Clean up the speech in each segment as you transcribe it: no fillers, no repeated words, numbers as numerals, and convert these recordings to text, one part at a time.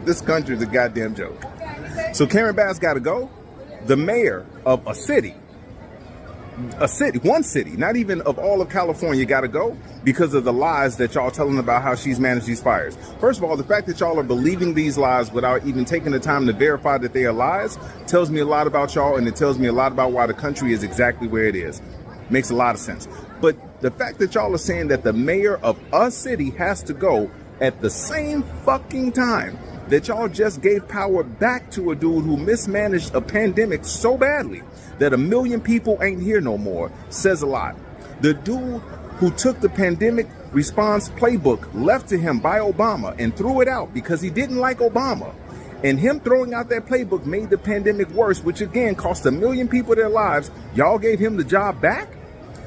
This country is a goddamn joke. So Karen Bass got to go. The mayor of a city, one city, not even of all of California, got to go because of the lies that y'all telling about how she's managed these fires. First of all, the fact that y'all are believing these lies without even taking the time to verify that they are lies tells me a lot about y'all, and it tells me a lot about why the country is exactly where it is. Makes a lot of sense. But the fact that y'all are saying that the mayor of a city has to go at the same fucking time that y'all just gave power back to a dude who mismanaged a pandemic so badly that 1 million people ain't here no more says a lot. The dude who took the pandemic response playbook left to him by Obama and threw it out because he didn't like Obama. And him throwing out that playbook made the pandemic worse, which again cost 1 million people their lives. Y'all gave him the job back?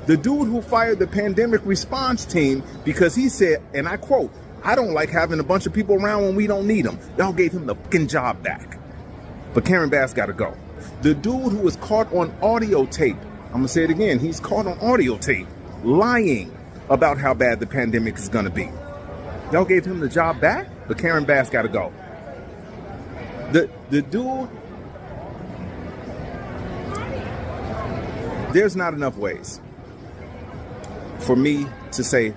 The dude who fired the pandemic response team because he said, and I quote, "I don't like having a bunch of people around when we don't need them." Y'all gave him the fucking job back. But Karen Bass got to go. The dude who was caught on audio tape, I'm going to say it again, he's caught on audio tape lying about how bad the pandemic is going to be. Y'all gave him the job back, but Karen Bass got to go. The dude, there's not enough ways for me to say,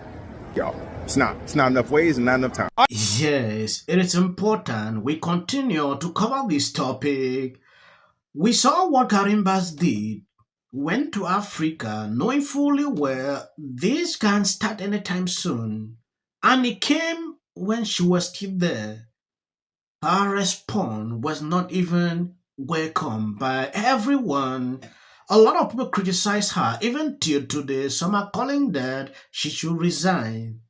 y'all, it's not enough ways and not enough time. Yes, it is important we continue to cover this topic. We saw what Karen Bass did, went to Africa knowing fully well this can't start anytime soon, and it came when she was still there. Her response was not even welcome by everyone. A lot of people criticize her, even till today. Some are calling that she should resign.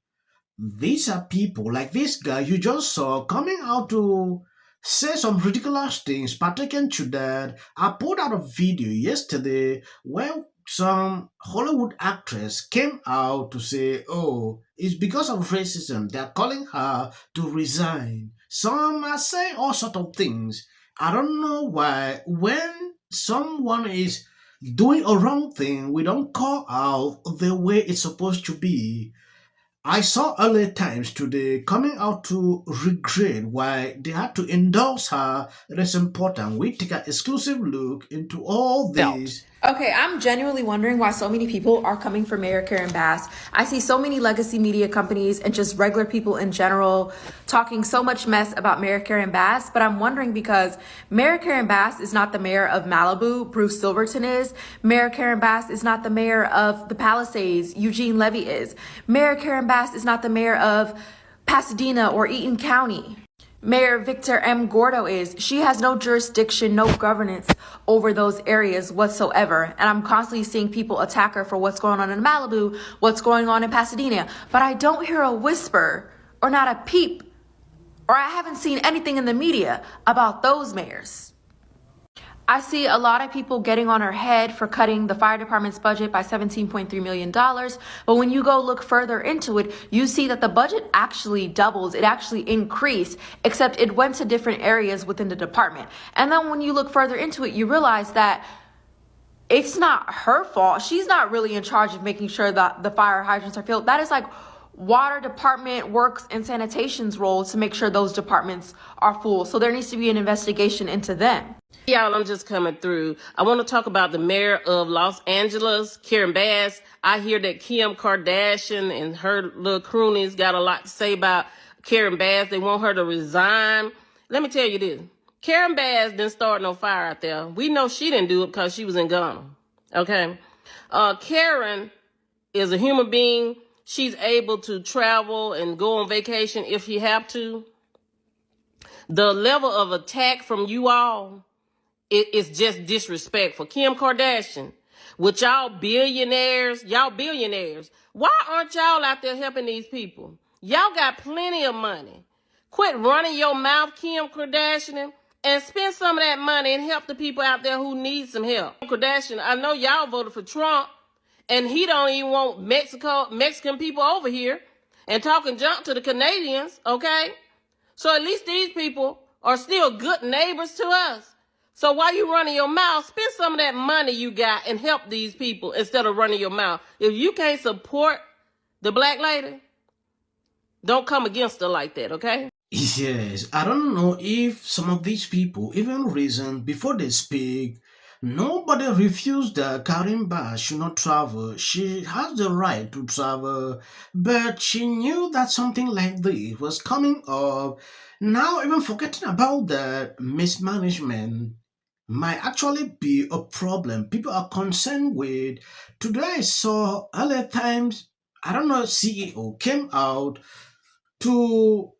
These are people like this guy you just saw coming out to say some ridiculous things pertaining to that. I put out a video yesterday where some Hollywood actress came out to say, oh, it's because of racism. They're calling her to resign. Some are saying all sorts of things. I don't know why when someone is doing a wrong thing, we don't call out the way it's supposed to be. I saw earlier times today coming out to regret why they had to endorse her. It is important we take an exclusive look into all this. Okay, I'm genuinely wondering why so many people are coming for Mayor Karen Bass. I see so many legacy media companies and just regular people in general talking so much mess about Mayor Karen Bass, but I'm wondering because Mayor Karen Bass is not the mayor of Malibu, Bruce Silverton is. Mayor Karen Bass is not the mayor of the Palisades, Eugene Levy is. Mayor Karen Bass is not the mayor of Pasadena or Eaton County. Mayor Victor M. Gordo is. She has no jurisdiction, no governance over those areas whatsoever. And I'm constantly seeing people attack her for what's going on in Malibu, what's going on in Pasadena. But I don't hear a whisper or not a peep, or I haven't seen anything in the media about those mayors. I see a lot of people getting on her head for cutting the fire department's budget by $17.3 million. But when you go look further into it, you see that the budget actually doubles. It actually increased, except it went to different areas within the department. And then when you look further into it, you realize that it's not her fault. She's not really in charge of making sure that the fire hydrants are filled. That is like water department, works, and sanitation's role to make sure those departments are full. So there needs to be an investigation into them. Y'all, I'm just coming through. I want to talk about the mayor of Los Angeles, Karen Bass. I hear that Kim Kardashian and her little croonies got a lot to say about Karen Bass. They want her to resign. Let me tell you this. Karen Bass didn't start no fire out there. We know she didn't do it because she was in Ghana. Okay? Karen is a human being. She's able to travel and go on vacation if she have to. The level of attack from you all, it's just disrespectful. Kim Kardashian, with y'all billionaires, why aren't y'all out there helping these people? Y'all got plenty of money. Quit running your mouth, Kim Kardashian, and spend some of that money and help the people out there who need some help. Kardashian, I know y'all voted for Trump, and he don't even want Mexican people over here and talking junk to the Canadians, okay? So at least these people are still good neighbors to us. So while you running your mouth, spend some of that money you got and help these people instead of running your mouth. If you can't support the black lady, don't come against her like that, okay? Yes, I don't know if some of these people even reason before they speak. Nobody refused that Karimba should not travel. She has the right to travel, but she knew that something like this was coming up. Now, even forgetting about that mismanagement might actually be a problem people are concerned with. Today, I saw LA Times, I don't know, CEO came out to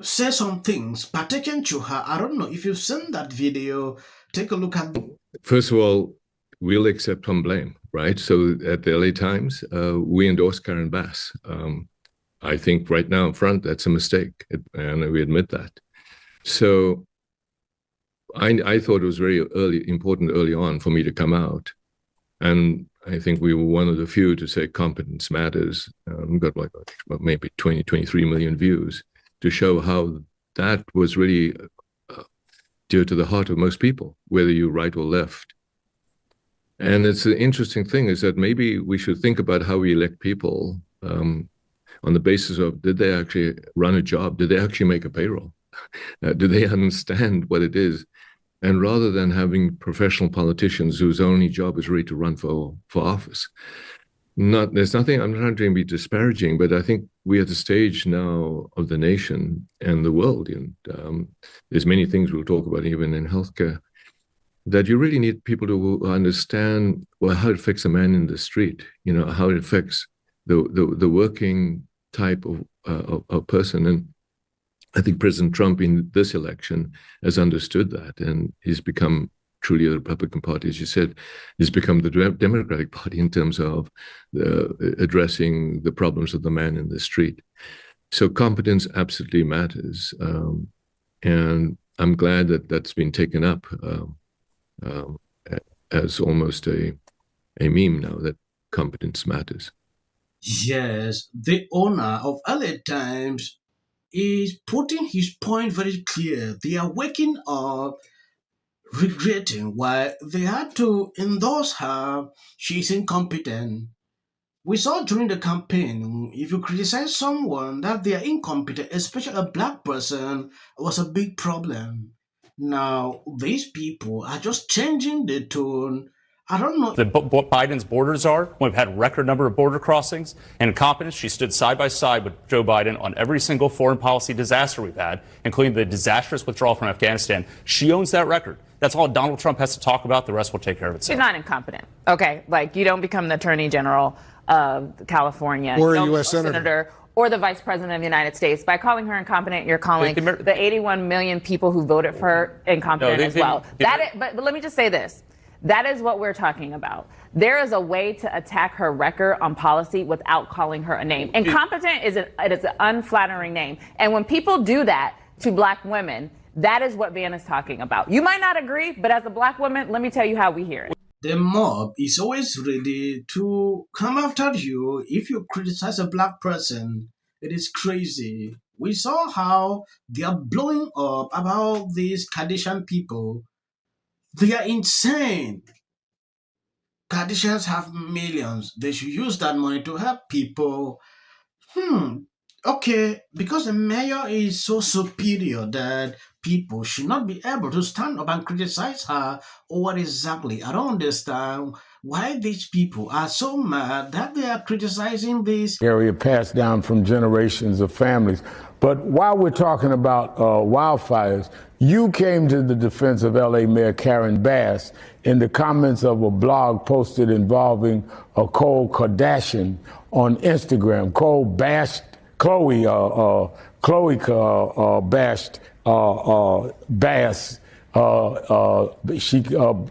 say some things pertaining to her. I don't know if you've seen that video. Take a look at the. First of all, we'll accept some blame, right? So at the LA Times, we endorse Karen Bass. I think right now in front, that's a mistake, and we admit that. So I thought it was very important early on for me to come out. And I think we were one of the few to say competence matters. We got like maybe 20, 23 million views to show how that was really dear to the heart of most people, whether you're right or left. And it's an interesting thing is that maybe we should think about how we elect people on the basis of, did they actually run a job? Did they actually make a payroll? Do they understand what it is? And rather than having professional politicians whose only job is really to run for office. There's nothing, I'm not trying to be disparaging, but I think we're at the stage now of the nation and the world, and there's many things we'll talk about even in healthcare, that you really need people to understand, well, how it affects a man in the street, how it affects the working type of person. And I think President Trump in this election has understood that, and he's become truly the Republican Party, as you said, has become the Democratic Party in terms of addressing the problems of the man in the street. So competence absolutely matters. And I'm glad that that's been taken up as almost a meme now, that competence matters. Yes, the owner of LA Times is putting his point very clear. They are waking up regretting why they had to endorse her. She's incompetent. We saw during the campaign, if you criticize someone that they are incompetent, especially a black person, was a big problem. Now, these people are just changing the tone. I don't know. What Biden's borders are. We've had record number of border crossings and incompetence. She stood side by side with Joe Biden on every single foreign policy disaster we've had, including the disastrous withdrawal from Afghanistan. She owns that record. That's all Donald Trump has to talk about. The rest will take care of itself. She's not incompetent. Okay, like you don't become the Attorney General of California or a U.S. Senator or the Vice President of the United States. By calling her incompetent, you're calling the 81 million people who voted for her incompetent as well. But let me just say this. That is what we're talking about. There is a way to attack her record on policy without calling her a name. Incompetent is an unflattering name. And when people do that to black women, that is what Van is talking about. You might not agree, but as a black woman, let me tell you how we hear it. The mob is always ready to come after you if you criticize a black person. It is crazy. We saw how they are blowing up about these Kardashian people. They are insane. Kardashians have millions. They should use that money to help people. Okay, because the mayor is so superior that people should not be able to stand up and criticize her. Or what exactly? I don't understand why these people are so mad that they are criticizing this area passed down from generations of families. But while we're talking about wildfires, you came to the defense of LA Mayor Karen Bass in the comments of a blog posted involving Khloé Kardashian on Instagram. Khloé bashed Bass. She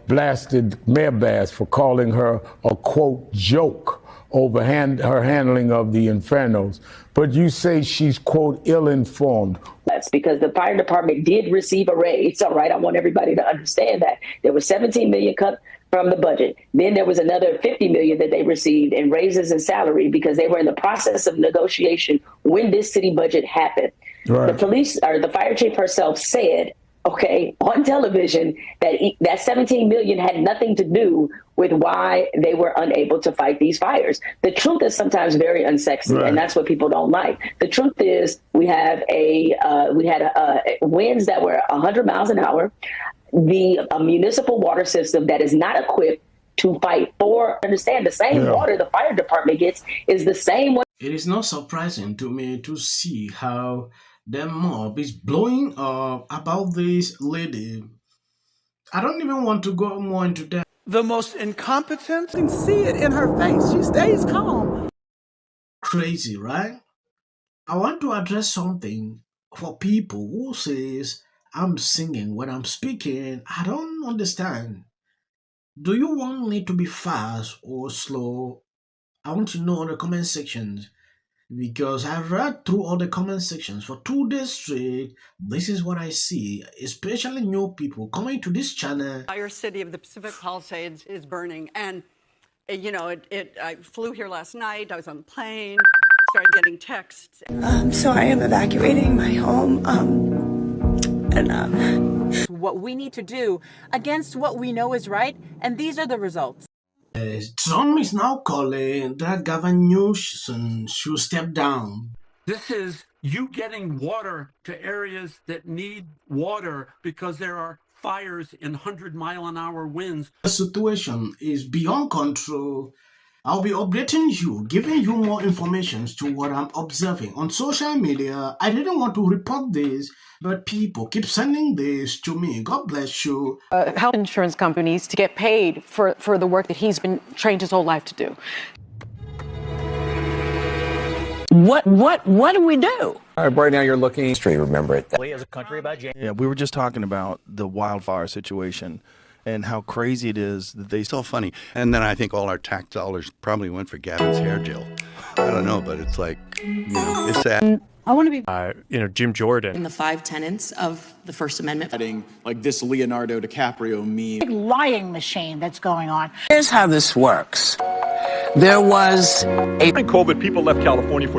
blasted Mayor Bass for calling her a, quote, joke over her handling of the infernos. But you say she's, quote, ill-informed. That's because the fire department did receive a raise. All right, I want everybody to understand that. There was $17 million cut from the budget. Then there was another $50 million that they received in raises and salary because they were in the process of negotiation when this city budget happened. Right. The police or the fire chief herself said, okay, on television that 17 million had nothing to do with why they were unable to fight these fires. The truth is sometimes very unsexy, and that's what people don't like. The truth is we had winds that were 100 miles an hour, a municipal water system that is not equipped to fight for, understand the same water the fire department gets is the same one. It is not surprising to me to see how the mob is blowing up about this lady. I don't even want to go more into that. The most incompetent, you can see it in her face. She stays calm. Crazy, right? I want to address something for people who says I'm singing when I'm speaking. I don't understand. Do you want me to be fast or slow? I want to know in the comment sections, because I read through all the comment sections for 2 days straight. This is what I see, especially new people coming to this channel. The entire city of the Pacific Palisades is burning, and you know, I flew here last night. I was on the plane, started getting texts. So I am evacuating my home, what we need to do against what we know is right, and these are the results. Trump is now calling that Gavin Newsom should step down. This is you getting water to areas that need water because there are fires in 100-mile-an-hour winds. The situation is beyond control. I'll be updating you, giving you more information to what I'm observing on social media. I didn't want to report this, but people keep sending this to me. God bless you. Health insurance companies to get paid for the work that he's been trained his whole life to do. What do we do? Right now you're looking history, remember it. As a country about yeah, we were just talking about the wildfire situation and how crazy it is that they still funny. And then I think all our tax dollars probably went for Gavin's hair gel. I don't know, but it's like, you know, it's sad. I want to be, Jim Jordan. in the 5 tenets of the First Amendment. Like this Leonardo DiCaprio meme. Big lying machine that's going on. Here's how this works. There was COVID, people left California for